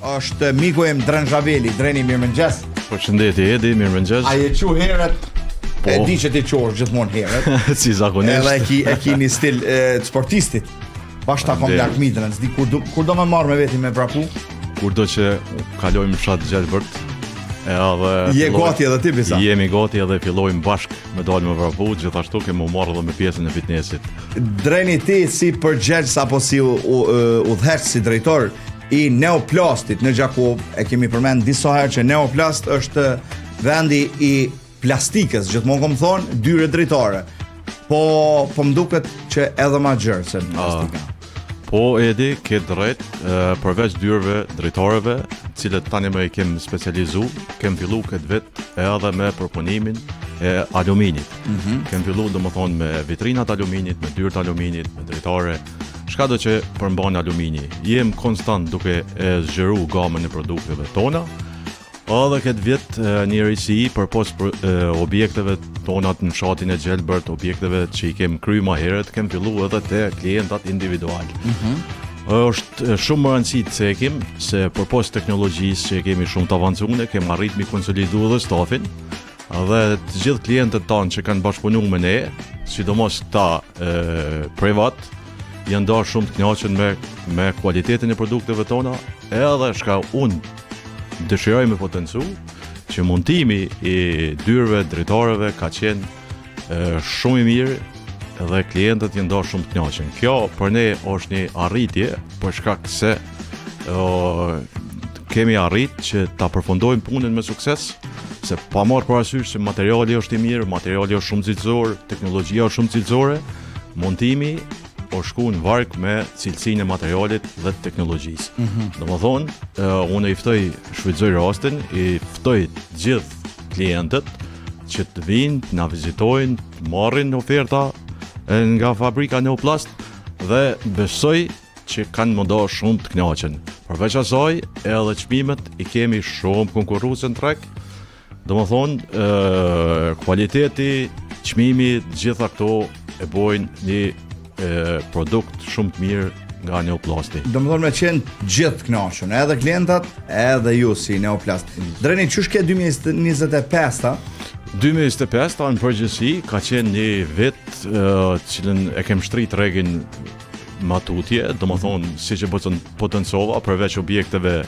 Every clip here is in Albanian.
është miku im Dren Zhaveli. Dreni, mirëmëngjes. Përshëndetje Edi, mirëmëngjes. A je qu herët? Po. E di që ti qosh gjithmonë herët. Si zakonisht. Edhe e ki një stil sportistit. Bashta kom lakmi Dren, s'di kur do më marrë me veti me vrapu? Kurdo që kalojmë fshat Gjelbërt. Je gati edhe ti bisa? Jemi gati edhe fillojmë bashk me dalë me vrapu, gjithashtu kemi marrë edhe me pjesën e fitnessit. Dreni, ti si përgjegjës apo si udhëheqës si drejtor i Neoplastit në Gjakov, e kemi përmend disa herë që Neoplast është vendi i plastikës, gjithmonë kom thonë, dyre drejtare. Po më duket që edhe ma gjërë se plastika. Po Edi, ke drejt, përveç dyrëve drejtareve, cilët tani më i kem specializu, kem fillu këtë vit edhe me proponimin e aluminit. Kem fillu dhe më thonë me vitrinat aluminit, me dyrët aluminit, me drejtare, shka do që përmban alumini. Jem konstant duke e zgjeru gamën e produkteve tona, edhe këtë vit njërisi për pos objekteve tonat në fshatin e Gjelbërt, objekteve që i kem kry ma herët, kem fillu edhe te klientat individual. Është shumë më rëndësit se se për pos teknologjisë që kemi shumë të avancune, kem arrit mi konsolidu dhe stafin, dhe të gjithë klientët tanë që kanë bashkëpunu me ne, sidomos ta privat, janë da shumë të knaqen me kualitetin e produkteve tona, edhe shka unë dëshiroj me potencu që montimi i dyrëve, drejtareve ka qenë shumë i mirë dhe klientët janë ndarë shumë të kënaqur. Kjo për ne është një arritje për shkak se kemi arrit që ta përfundojmë punën me sukses, se pa marrë parasysh se materiali është i mirë, materiali është shumë cilësor, teknologjia është shumë cilësore, montimi o shku në varg me cilësinë e materialit dhe teknologjisë. Domethënë, unë i ftoj, shfrytëzoj rastin, i ftoj gjithë klientët që të vinë, na vizitojnë, të marrin oferta nga fabrika Neoplast dhe besoj që kanë më da shumë të kënaqen. Përveç asaj, edhe çmimet i kemi shumë konkurruese në treg. Domethënë, kualiteti, çmimi, gjitha këto e bojnë një produkt shumë të mirë nga Neoplasti. Domethënë me qenë gjithë kënaqur, edhe klientat, edhe ju si Neoplast. Dreni, çush ke 2025-ta? 2025-ta në përgjithësi ka qenë një vit cilën e kem shtrit tregin matutje, domethënë siç e potencova përveç objekteve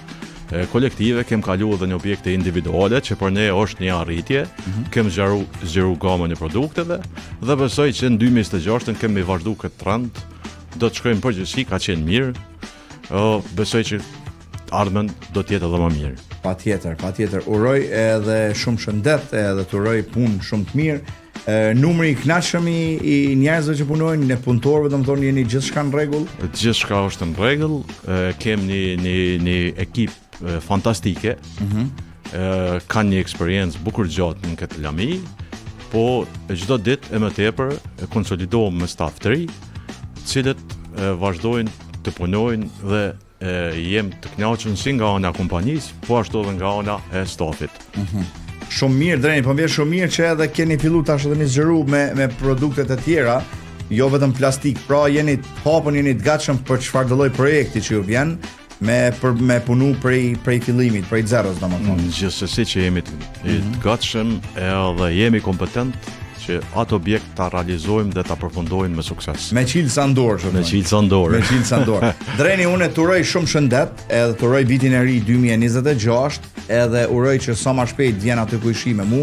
kolektive, kem kalu edhe një objekte individuale që për ne është një arritje, kem zgjeru gamën e produkteve dhe besoj që në 2026 kemi vazhdu këtë trend, do të shkojmë përgjithësi, ka qenë mirë, besoj që ardhmen do t'jetë edhe më mirë. Patjetër. Uroj edhe shumë shëndet, edhe të uroj punë shumë të mirë. Numri i kënaqshëm i njerëzve që punojnë, në punëtorëve, domethënë jeni gjithçka në rregull? Gjithçka është në rregull, kem një ekip fantastike, kanë një eksperiencë bukur gjatë në këtë lami, po çdo ditë e më tepër konsolidohem me staf të ri, cilët vazhdojnë të punojnë dhe jem të kënaqur si nga ana e kompanisë, po ashtu edhe nga ana e stafit. Shumë mirë, Dreni, po më vjen shumë mirë që edhe keni filluar tash edhe me zgjeru me produktet e tjera, jo vetëm plastik. Pra jeni të hapur, jeni të gatshëm për çfarë do lloj projekti që ju vjen me punu prej fillimit, prej zeros, domethënë. Gjithsesi që jemi të gatshëm edhe jemi kompetent që atë objekt ta realizojmë dhe ta përfundojmë me sukses. Me qilë sa ndorë, Me qilë sa ndorë. Dreni, unë të uroj shumë shëndet, edhe të uroj vitin e ri 2026, edhe uroj që sa ma shpejt vjen aty ku ishi me mu.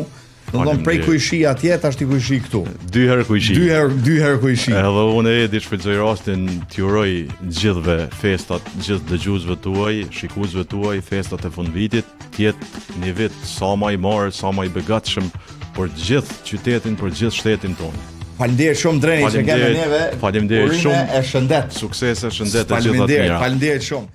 Do të thonë prej ku ishi atje, tash ti ku ishi këtu. Dy herë ku ishi. Dy herë ku ishi. Edhe unë e shfrytëzoj rastin t'ju uroj gjithëve festat, gjithë dëgjuesve tuaj, shikuesve tuaj, festat e fundvitit, t'jetë një vit sa më i marrë, sa më i begatshëm për gjithë qytetin, për gjithë shtetin tonë. Faleminderit shumë Dreni që ke me neve. Faleminderit shumë. E shëndet. Suksese, shëndet e gjitha të mira. Faleminderit shumë.